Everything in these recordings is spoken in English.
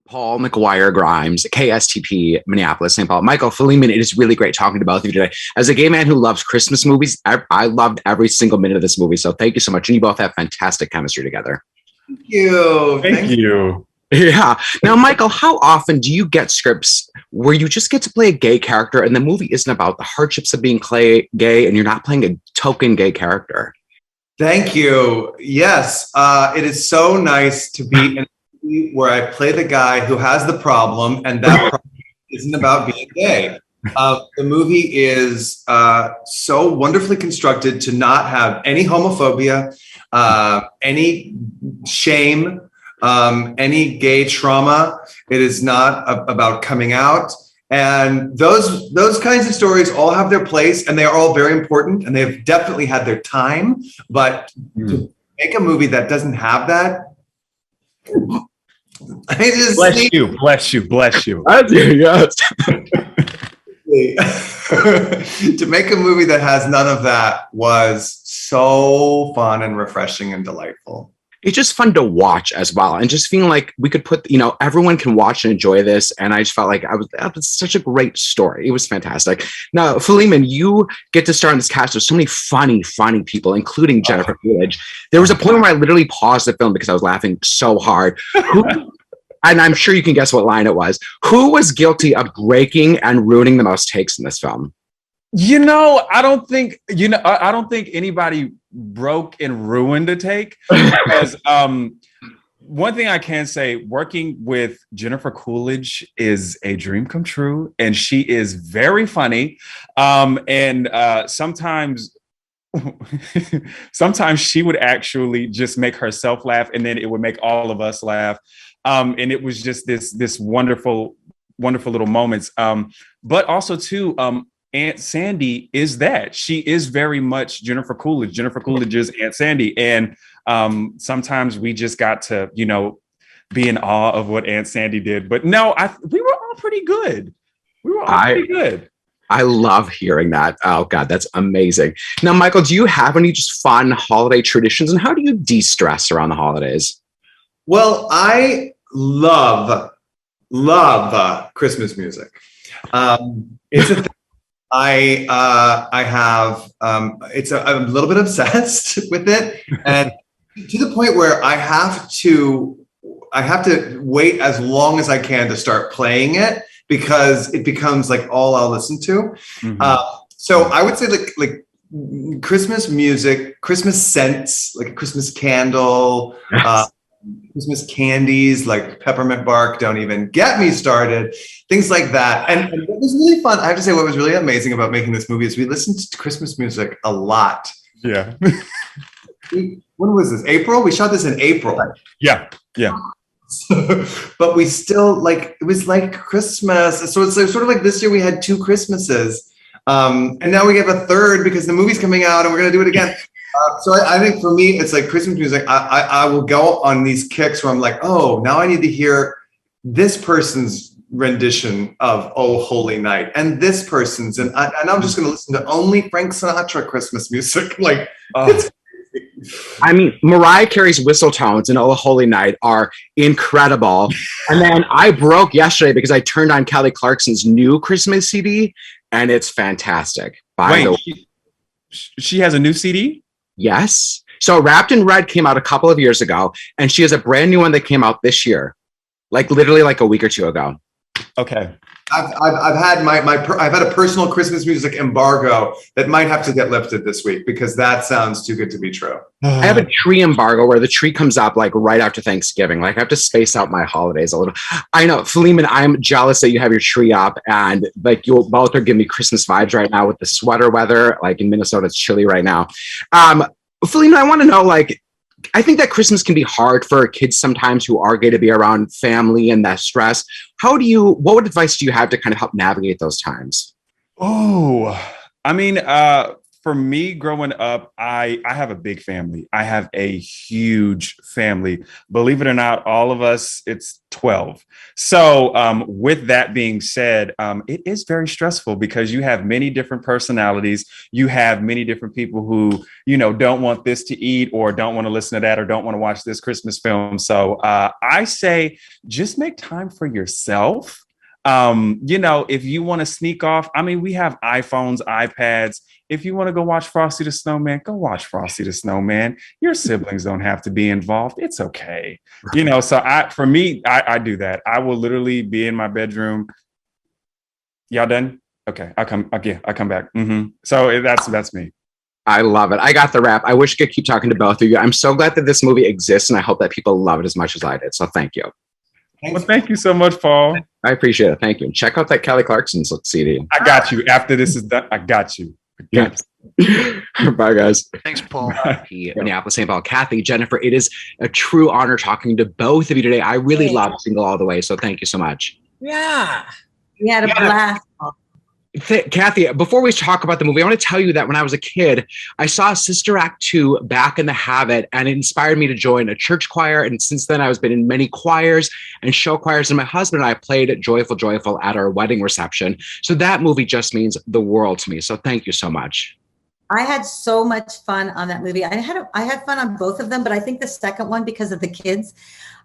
Paul McGuire Grimes, KSTP, Minneapolis, St. Paul. Michael Philemon, it is really great talking to both of you today. As a gay man who loves Christmas movies, I loved every single minute of this movie. So thank you so much. And you both have fantastic chemistry together. Thank you. Thank you. Yeah. Now, Michael, how often do you get scripts where you just get to play a gay character and the movie isn't about the hardships of being gay and you're not playing a token gay character? Thank you. Yes, it is so nice to be in a movie where I play the guy who has the problem, and that problem isn't about being gay. The movie is so wonderfully constructed to not have any homophobia, any shame, any gay trauma. It is not about coming out. And those kinds of stories all have their place, and they are all very important, and they've definitely had their time. But to make a movie that doesn't have that, I just bless you. Yes. To make a movie that has none of that was so fun and refreshing and delightful. It's just fun to watch as well. And just feeling like we could put, everyone can watch and enjoy this. And I just felt like that was such a great story. It was fantastic. Now, Philemon, you get to star in this cast of so many funny people, including Jennifer Coolidge. There was a point where I literally paused the film because I was laughing so hard. And I'm sure you can guess what line it was. Who was guilty of breaking and ruining the most takes in this film? I don't think anybody broke and ruined a take. Because one thing I can say, working with Jennifer Coolidge is a dream come true, and she is very funny. And sometimes she would actually just make herself laugh, and then it would make all of us laugh. And it was just this wonderful little moments. But also too, Aunt Sandy is that. She is very much Jennifer Coolidge. Jennifer Coolidge is Aunt Sandy. And sometimes we just got to, be in awe of what Aunt Sandy did. But no, we were all pretty good. Pretty good. I love hearing that. Oh, God, that's amazing. Now, Michael, do you have any just fun holiday traditions? And how do you de-stress around the holidays? Well, I love Christmas music. It's a thing. I have I'm a little bit obsessed with it, and to the point where I have to wait as long as I can to start playing it, because it becomes like all I'll listen to. Mm-hmm. So I would say like Christmas music, Christmas scents, like a Christmas candle, yes. Christmas candies like peppermint bark, don't even get me started, things like that. And what was really fun, I have to say, what was really amazing about making this movie is we listened to Christmas music a lot. Yeah. When was this? April? We shot this in April. Yeah. But we still it was like Christmas. So it's sort of like this year we had 2 Christmases. And now we have a third because the movie's coming out and we're going to do it again. So I think for me, it's like Christmas music. I will go on these kicks where I'm like, oh, now I need to hear this person's rendition of "Oh Holy Night" and this person's, and I'm just going to listen to only Frank Sinatra Christmas music. I mean, Mariah Carey's whistle tones in "Oh Holy Night" are incredible. And then I broke yesterday because I turned on Kelly Clarkson's new Christmas CD, and it's fantastic. She has a new CD? Yes. So Wrapped in Red came out a couple of years ago, and she has a brand new one that came out this year, literally a week or 2 ago. Okay. I've had I've had a personal Christmas music embargo that might have to get lifted this week because that sounds too good to be true. I have a tree embargo where the tree comes up right after Thanksgiving. I have to space out my holidays a little. I know, Philemon, I'm jealous that you have your tree up, and you both are giving me Christmas vibes right now with the sweater weather. In Minnesota, it's chilly right now. Philemon, I want to know, I think that Christmas can be hard for kids sometimes who are gay to be around family and that stress. What advice do you have to kind of help navigate those times? Oh, I mean, for me growing up, I have a big family. I have a huge family. Believe it or not, all of us, it's 12. So with that being said, it is very stressful because you have many different personalities. You have many different people who, don't want this to eat or don't want to listen to that or don't want to watch this Christmas film. So I say just make time for yourself. If you want to sneak off, we have iPhones, iPads. If you want to go watch Frosty the Snowman, go watch Frosty the Snowman. Your siblings don't have to be involved. It's okay. So for me, I do that. I will literally be in my bedroom. Y'all done? Okay. I'll come back. So that's me. I love it. I got the wrap. I wish I could keep talking to both of you. I'm so glad that this movie exists, and I hope that people love it as much as I did. So thank you. Well, thank you so much, Paul. I appreciate it. Thank you. And check out that Kelly Clarkson CD. I got you. After this is done, I got you. Yes. Bye, guys. Thanks, Paul. Minneapolis, St. Paul, Kathy, Jennifer. It is a true honor talking to both of you today. I really love Single All the Way, so thank you so much. Yeah. We had a blast. Kathy, before we talk about the movie, I want to tell you that when I was a kid, I saw Sister Act 2 Back in the Habit, and it inspired me to join a church choir. And since then, I've been in many choirs and show choirs. And my husband and I played Joyful, Joyful at our wedding reception. So that movie just means the world to me. So thank you so much. I had so much fun on that movie. I had fun on both of them, but I think the second one, because of the kids,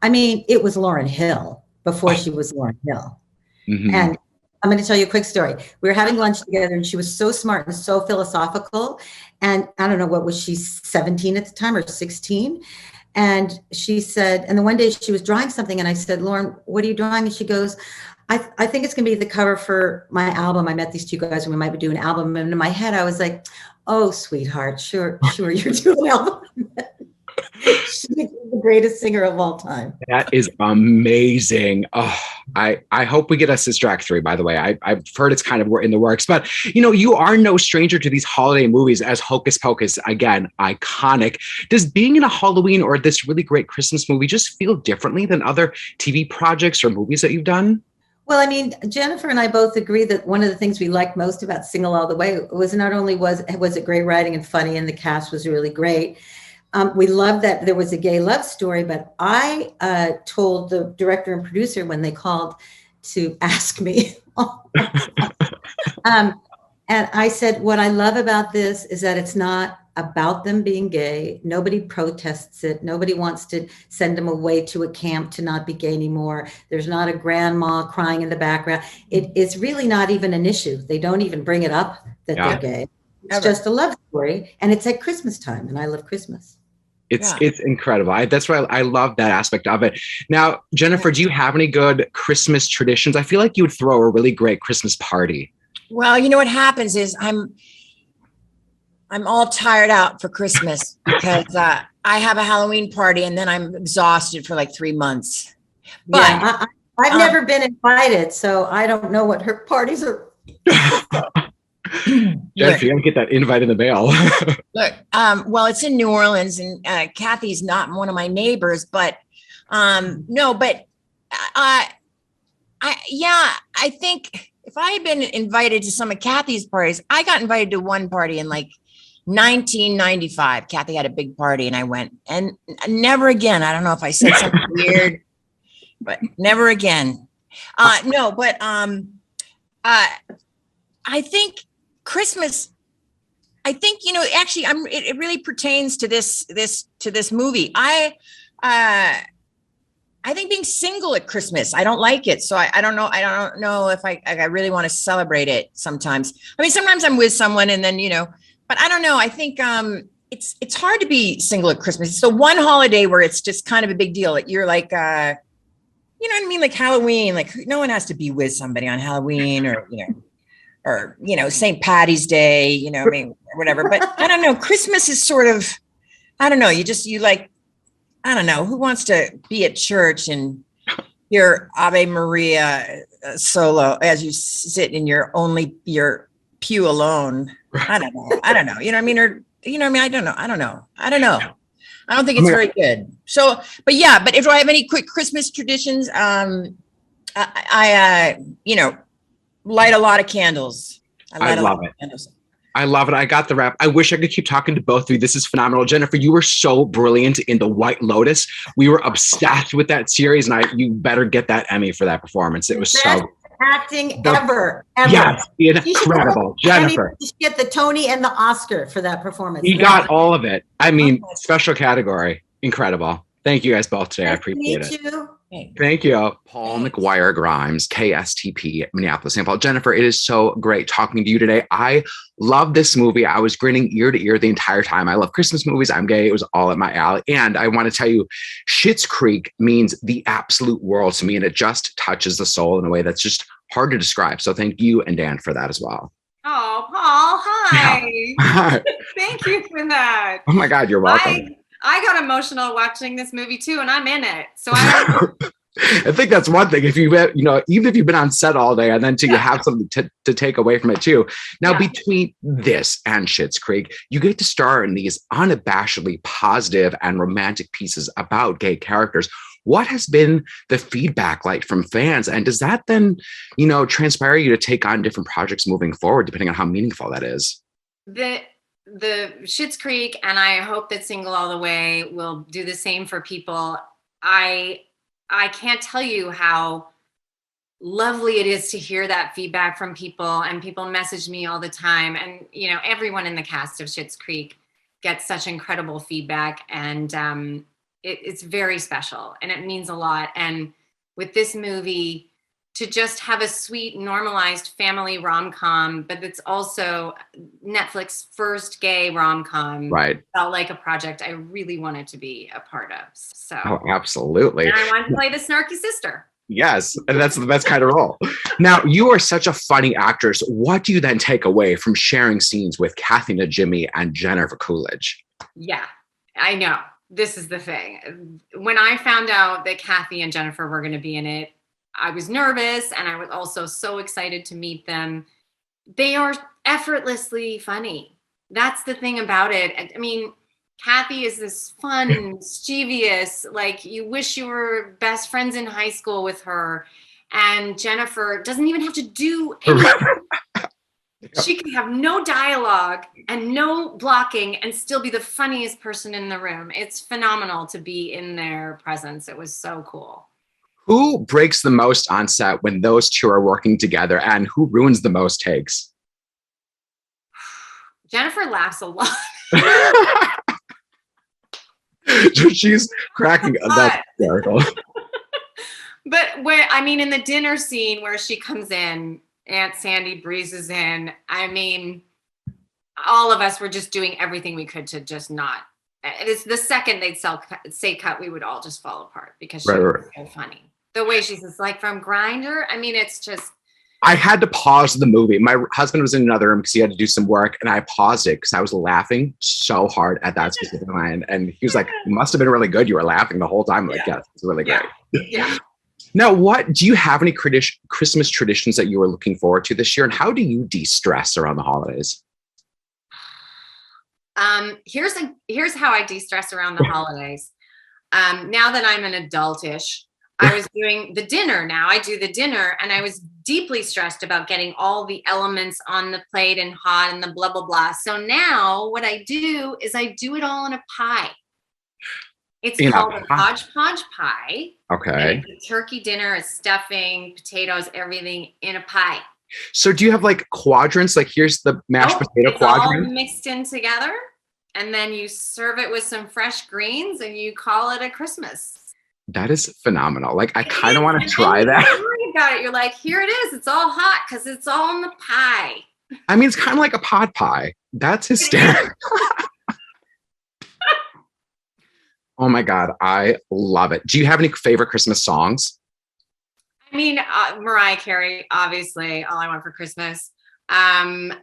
it was Lauryn Hill before she was Lauryn Hill. Mm-hmm. And I'm going to tell you a quick story. We were having lunch together and she was so smart and so philosophical. And I don't know, what was she, 17 at the time or 16? And she said, and then one day she was drawing something and I said, Lauren, what are you drawing? And she goes, I think it's going to be the cover for my album. I met these two guys and we might be doing an album. And in my head, I was like, oh, sweetheart, sure, you're doing an album. She's the greatest singer of all time. That is amazing. Oh, I hope we get a Sister Act 3, by the way. I've heard it's kind of in the works, but you are no stranger to these holiday movies as Hocus Pocus, again, iconic. Does being in a Halloween or this really great Christmas movie just feel differently than other TV projects or movies that you've done? Well, Jennifer and I both agree that one of the things we liked most about Single All the Way was not only was it great writing and funny and the cast was really great. We loved that there was a gay love story, but I told the director and producer when they called to ask me, and I said, what I love about this is that it's not about them being gay. Nobody protests it. Nobody wants to send them away to a camp to not be gay anymore. There's not a grandma crying in the background. It's really not even an issue. They don't even bring it up that they're gay. It's just a love story, and it's at Christmas time, and I love Christmas. It's incredible. That's why I love that aspect of it. Now, Jennifer, do you have any good Christmas traditions? I feel like you would throw a really great Christmas party. Well, what happens is I'm all tired out for Christmas because I have a Halloween party and then I'm exhausted for like 3 months. But I've never been invited, so I don't know what her parties are. Jennifer, you don't get that invite in the mail. Look, well, it's in New Orleans, and Kathy's not one of my neighbors, but no, but I think if I had been invited to some of Kathy's parties, I got invited to one party in like 1995. Kathy had a big party, and I went, and never again. I don't know if I said something weird, but never again. No, but I think Christmas, actually it really pertains to this movie. I think being single at Christmas, I don't like it. So I don't know if I really want to celebrate it sometimes. Sometimes I'm with someone and then, but I don't know. I think it's hard to be single at Christmas. It's the one holiday where it's just kind of a big deal. You're like, you know what I mean? Like Halloween, like no one has to be with somebody on Halloween or St. Patty's Day, or whatever. But I don't know. Christmas is sort of, I don't know. I don't know. Who wants to be at church and hear Ave Maria solo as you sit in your pew alone? I don't know. I don't know. You know what I mean? Or, I don't know. I don't think it's very good. So, but if I have any quick Christmas traditions, I light a lot of candles. I love it. Candles. I love it. I got the rap. I wish I could keep talking to both of you. This is phenomenal. Jennifer, you were so brilliant in The White Lotus. We were obsessed with that series, and you better get that Emmy for that performance. It was Best so acting ever. Yes, She should incredible. Jennifer. She should get the Tony and the Oscar for that performance. You got all of it. I mean, special category. Incredible. Thank you guys both today. I appreciate it. Thank you. Paul McGuire Grimes, KSTP, Minneapolis, St. Paul. Jennifer, it is so great talking to you today. I love this movie. I was grinning ear to ear the entire time. I love Christmas movies. I'm gay. It was all at my alley. And I want to tell you, Schitt's Creek means the absolute world to me. And it just touches the soul in a way that's just hard to describe. So thank you and Dan for that as well. Oh, Paul, hi. Hi. Thank you for that. Oh my God, you're welcome. I got emotional watching this movie too, and I'm in it. So I think that's one thing. If even if you've been on set all day and then you have something to take away from it too. Now, between this and Schitt's Creek, you get to star in these unabashedly positive and romantic pieces about gay characters. What has been the feedback like from fans? And does that then, transpire you to take on different projects moving forward, depending on how meaningful that is? The Schitt's Creek, and I hope that Single All the Way will do the same for people. I can't tell you how lovely it is to hear that feedback from people, and people message me all the time. And, everyone in the cast of Schitt's Creek gets such incredible feedback, and it's very special and it means a lot. And with this movie, to just have a sweet, normalized family rom-com, but it's also Netflix's first gay rom-com. Right. Felt like a project I really wanted to be a part of. So. Oh, absolutely. And I wanted to play the snarky sister. Yes, and that's the best kind of role. Now, you are such a funny actress. What do you then take away from sharing scenes with Kathy Najimy and Jennifer Coolidge? Yeah, I know. This is the thing. When I found out that Kathy and Jennifer were going to be in it, I was nervous, and I was also so excited to meet them. They are effortlessly funny. That's the thing about it. I mean, Kathy is this fun, mischievous, like you wish you were best friends in high school with her. And Jennifer doesn't even have to do anything. She can have no dialogue and no blocking and still be the funniest person in the room. It's phenomenal to be in their presence. It was so cool. Who breaks the most on set when those two are working together, and who ruins the most takes? Jennifer laughs a lot. She's cracking up. But in the dinner scene where she comes in, Aunt Sandy breezes in. I mean, all of us were just doing everything we could to just not. It's the second they'd say cut, we would all just fall apart because she was so funny. The way she's just like from Grindr. I mean, it's just. I had to pause the movie. My husband was in another room because he had to do some work, and I paused it because I was laughing so hard at that specific line. And he was like, "It must have been really good. You were laughing the whole time." I'm like, yes, it's really great. Yeah. Now, do you have any Christmas traditions that you were looking forward to this year, and how do you de-stress around the holidays? Here's how I de-stress around the holidays. Now that I'm an adultish, I was doing the dinner. Now I do the dinner, and I was deeply stressed about getting all the elements on the plate and hot and the blah, blah, blah. So now what I do is I do it all in a pie. It's called a hodgepodge pie. Okay. It's a turkey dinner, a stuffing, potatoes, everything in a pie. So do you have like quadrants? Like here's the mashed potato quadrant? All mixed in together, and then you serve it with some fresh greens, and you call it a Christmas. That is phenomenal. Like I kind of want to try that. You got it. You're like, here it is. It's all hot because it's all in the pie. I mean, it's kind of like a pot pie. That's hysterical. Oh my God, I love it. Do you have any favorite Christmas songs? I mean, Mariah Carey, obviously, All I Want for Christmas. A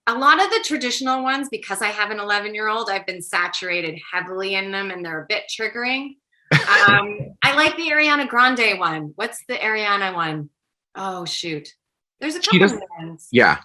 lot of the traditional ones, because I have an 11-year-old, I've been saturated heavily in them, and they're a bit triggering. I like the Ariana Grande one. What's the Ariana one? Oh shoot, there's a couple of ones. Yeah.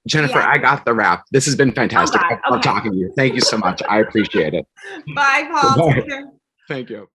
Jennifer, I got the wrap. This has been fantastic. I love talking to you. Thank you so much. I appreciate it. Bye, Paul. Bye. Thank you.